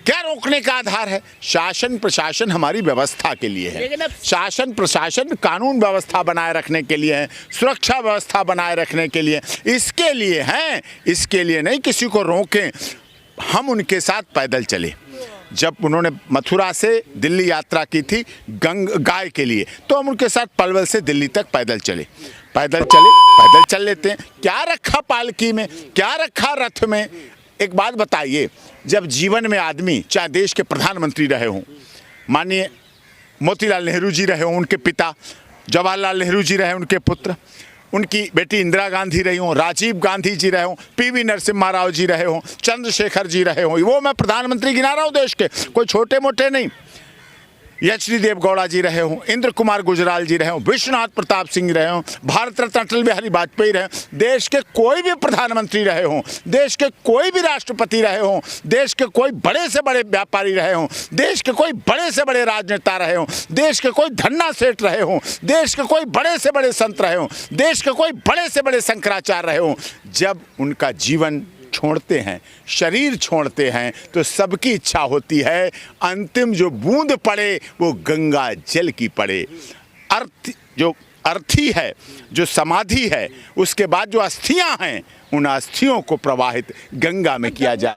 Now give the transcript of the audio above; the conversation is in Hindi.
क्या रोकने का आधार है? शासन प्रशासन हमारी व्यवस्था के लिए है। शासन प्रशासन कानून व्यवस्था बनाए रखने के लिए है, सुरक्षा व्यवस्था बनाए रखने के लिए, इसके लिए हैं। इसके लिए नहीं किसी को रोकें। हम उनके साथ पैदल चले। जब उन्होंने मथुरा से दिल्ली यात्रा की थी गाय के लिए, तो हम उनके साथ पलवल से दिल्ली तक पैदल चले। पैदल चल लेते हैं। क्या रखा पालकी में, क्या रखा रथ में? एक बात बताइए, जब जीवन में आदमी चाहे देश के प्रधानमंत्री रहे हों, माननीय मोतीलाल नेहरू जी रहे हों, उनके पिता जवाहरलाल नेहरू जी रहे, उनके पुत्र, उनकी बेटी इंदिरा गांधी रही हों, राजीव गांधी जी रहे हों, पीवी नरसिम्हा राव जी रहे हों, चंद्रशेखर जी रहे हों, वो मैं प्रधानमंत्री गिना रहा हूँ देश के, कोई छोटे मोटे नहीं। एच.डी. देवगौड़ा जी रहे हों, इंद्र कुमार गुजराल जी रहे हों, विश्वनाथ प्रताप सिंह रहे हों, भारत रत्न अटल बिहारी वाजपेयी रहे हों, देश के कोई भी प्रधानमंत्री रहे हों, देश के कोई भी राष्ट्रपति रहे हों, देश के कोई बड़े से बड़े व्यापारी रहे हों, देश के कोई बड़े से बड़े राजनेता रहे हों, देश के कोई धन्ना सेठ रहे हों, देश के कोई बड़े से बड़े संत रहे हों, देश के कोई बड़े से बड़े शंकराचार्य रहे हों, जब उनका जीवन छोड़ते हैं, शरीर छोड़ते हैं, तो सबकी इच्छा होती है अंतिम जो बूंद पड़े वो गंगा जल की पड़े। जो अर्थी है, जो समाधि है, उसके बाद जो अस्थियां हैं, उन अस्थियों को प्रवाहित गंगा में किया जाए।